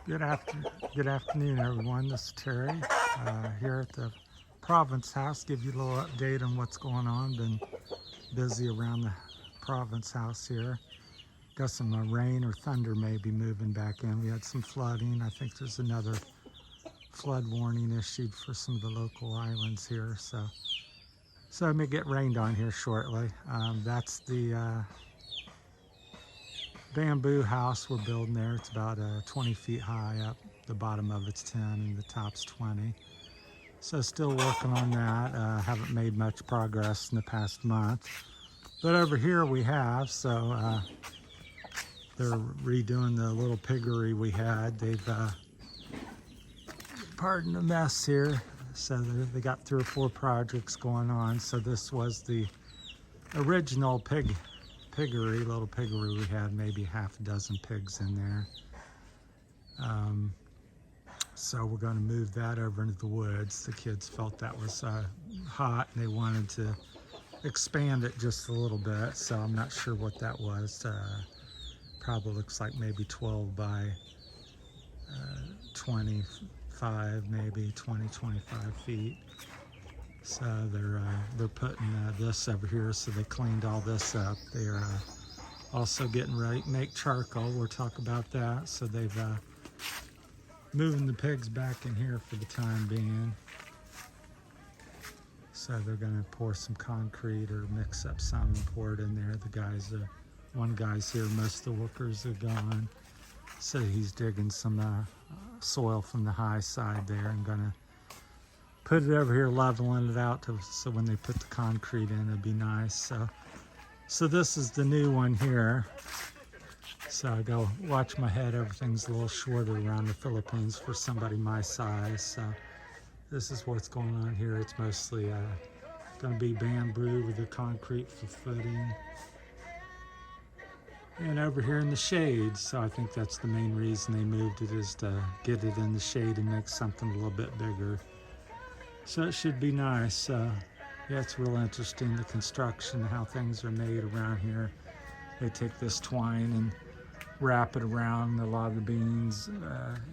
Good afternoon, everyone. This is Terry here at the Province House. Give you a little update on what's going on. Been busy around the Province House here. Got some rain or thunder maybe moving back in. We had some flooding. I think there's another flood warning issued for some of the local islands here. So I may get rained on here shortly. That's the bamboo house we're building there. It's about 20 feet high up. The bottom of it's 10 and the top's 20. So still working on that. Haven't made much progress in the past month. But over here we have, so they're redoing the little piggery we had. They've, pardon the mess here. So they got 3 or 4 projects going on. So this was the original piggery, little piggery we had, maybe half a dozen pigs in there. So we're going to move that over into the woods. The kids felt that was hot and they wanted to expand it just a little bit. So I'm not sure what that was. Probably looks like maybe 12 by 25, maybe 20, 25 feet. So they're putting this over here, so they cleaned all this up. They're also getting ready to make charcoal. We'll talk about that. So they've moving the pigs back in here for the time being. So they're going to pour some concrete or mix up some and pour it in there. The guys, one guy's here. Most of the workers are gone. So he's digging some soil from the high side there and going to put it over here, leveling it out so when they put the concrete in, it'd be nice. So this is the new one here. So I go watch my head. Everything's a little shorter around the Philippines for somebody my size. So this is what's going on here. It's mostly going to be bamboo with the concrete for footing. And over here in the shade, so I think that's the main reason they moved it, is to get it in the shade and make something a little bit bigger. So it should be nice. Yeah, it's real interesting, the construction, how things are made around here. They take this twine and wrap it around a lot of the beams,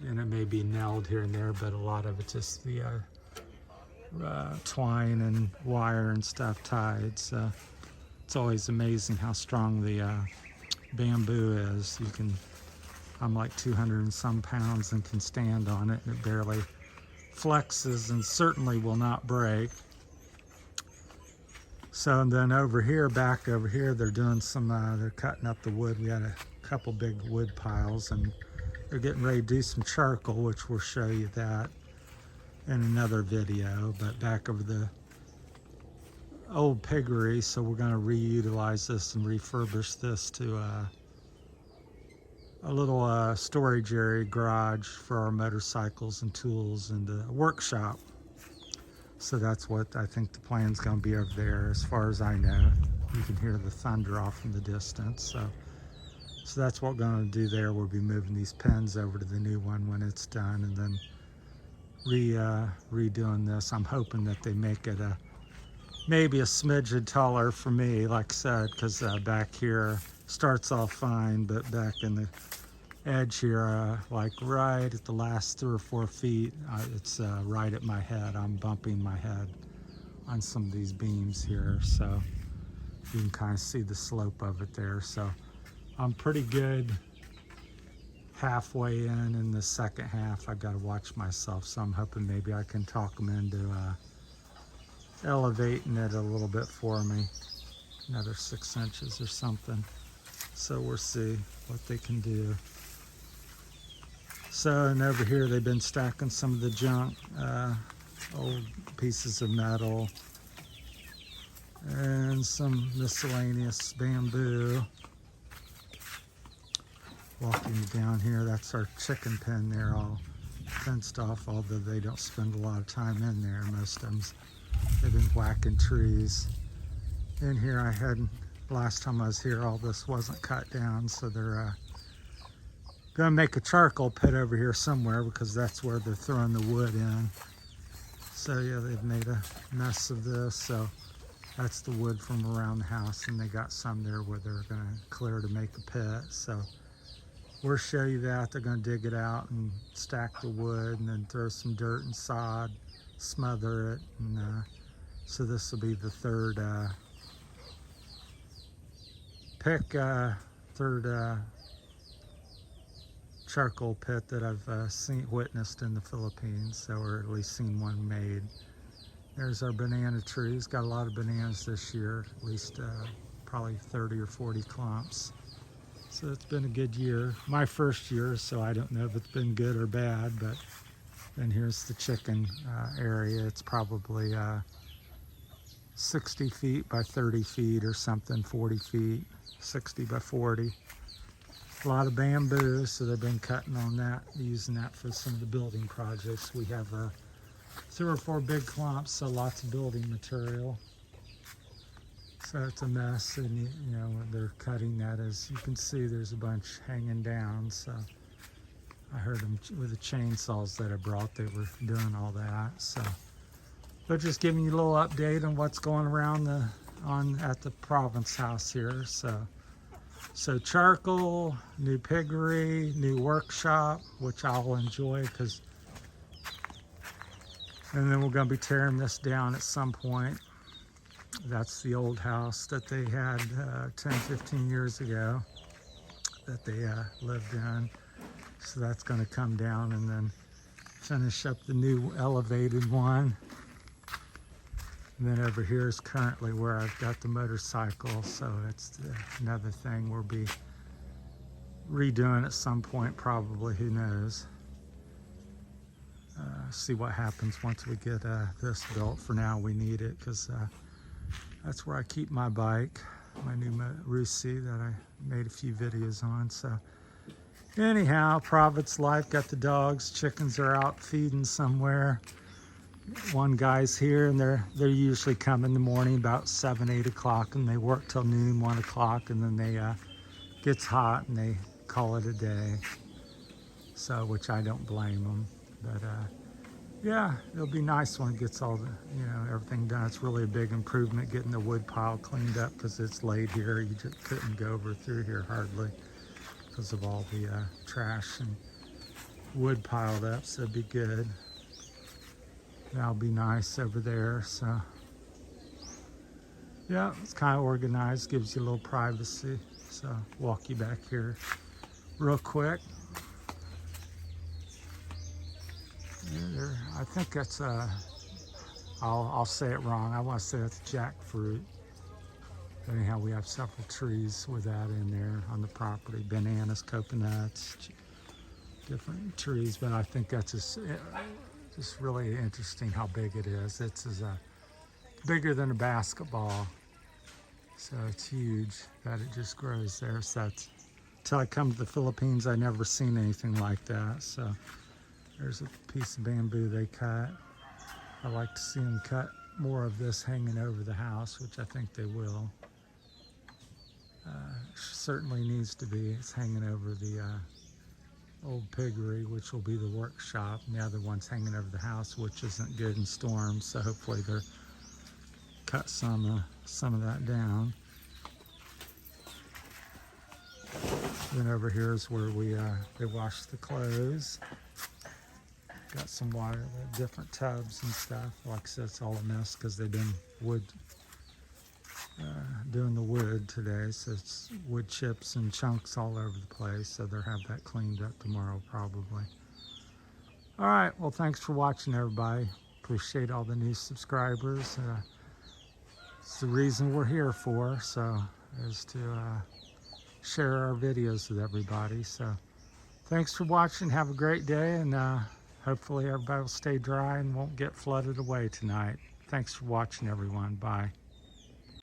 and it may be nailed here and there, but a lot of it's just the twine and wire and stuff tied. So it's always amazing how strong the bamboo is. I'm like 200 and some pounds and can stand on it, and it barely flexes and certainly will not break. So and then over here, back over here, they're doing some, they're cutting up the wood. We had a couple big wood piles and they're getting ready to do some charcoal, which we'll show you that in another video. But back over the old piggery, so we're going to reutilize this and refurbish this to a little storage area, garage for our motorcycles and tools, and a workshop. So that's what I think the plan's going to be over there, as far as I know. You can hear the thunder off in the distance. So that's what we're going to do there. We'll be moving these pens over to the new one when it's done, and then redoing this. I'm hoping that they make it maybe a smidgen taller for me, like I said, because back here starts off fine, but back in the edge here, like right at the last 3 or 4 feet, it's right at my head. I'm bumping my head on some of these beams here, so you can kind of see the slope of it there. So I'm pretty good halfway in the second half. I've got to watch myself, so I'm hoping maybe I can talk them into elevating it a little bit for me, another 6 inches or something. So we'll see what they can do. So, and over here they've been stacking some of the junk, old pieces of metal and some miscellaneous bamboo. Walking down here, that's our chicken pen there, all fenced off, although they don't spend a lot of time in there. Most of them, they've been whacking trees. In here I had, last time I was here, all this wasn't cut down, so they're gonna make a charcoal pit over here somewhere, because that's where they're throwing the wood in. So yeah, they've made a mess of this. So that's the wood from around the house, and they got some there where they're gonna clear to make a pit. So we'll show you that. They're going to dig it out and stack the wood and then throw some dirt and sod, smother it. And so this will be the third charcoal pit that I've witnessed in the Philippines, so, or at least seen one made. There's our banana trees. Got a lot of bananas this year, at least probably 30 or 40 clumps. So it's been a good year. My first year, so I don't know if it's been good or bad, but then here's the chicken area. It's probably 60 feet by 30 feet or something, 40 feet, 60 by 40. A lot of bamboo, so they've been cutting on that, using that for some of the building projects. We have 3 or 4 big clumps, so lots of building material. So it's a mess, and you know, they're cutting that. As you can see, there's a bunch hanging down. So I heard them with the chainsaws that I brought, they were doing all that. So, but just giving you a little update on what's going around at the province house here. So charcoal, new piggery, new workshop, which I'll enjoy because, and then we're going to be tearing this down at some point. That's the old house that they had 10, 15 years ago that they lived in. So that's going to come down and then finish up the new elevated one. And then over here is currently where I've got the motorcycle, so that's another thing we'll be redoing at some point, probably, who knows. See what happens once we get this built. For now, we need it because that's where I keep my bike, my new Russi that I made a few videos on. So anyhow, Province life, got the dogs, chickens are out feeding somewhere. One guy's here, and they're usually come in the morning about 7, 8 o'clock, and they work till noon, 1 o'clock, and then they gets hot and they call it a day. So, which I don't blame them, but yeah, it'll be nice when it gets all the, you know, everything done. It's really a big improvement getting the wood pile cleaned up because it's laid here. You just couldn't go over through here hardly because of all the trash and wood piled up. So it'd be good. That'll be nice over there. So yeah, it's kind of organized, gives you a little privacy. So walk you back here real quick. I think that's I'll say it wrong. I want to say it's jackfruit. Anyhow, we have several trees with that in there on the property. Bananas, coconuts, different trees, but I think that's just really interesting how big it is. It's bigger than a basketball, so it's huge that it just grows there. So that's, until I come to the Philippines, I never seen anything like that. So there's a piece of bamboo they cut. I like to see them cut more of this hanging over the house, which I think they will. Certainly needs to be. It's hanging over the old piggery, which will be the workshop, and the other one's hanging over the house, which isn't good in storms, so hopefully they're cut some of that down. Then over here is where they wash the clothes. Got some water, different tubs and stuff. Like I said, it's all a mess because they've been doing the wood today, so it's wood chips and chunks all over the place. So they'll have that cleaned up tomorrow probably. All right, well, thanks for watching, everybody. Appreciate all the new subscribers. It's the reason we're here for, so is to share our videos with everybody. So thanks for watching. Have a great day, and hopefully everybody will stay dry and won't get flooded away tonight. Thanks for watching, everyone. Bye.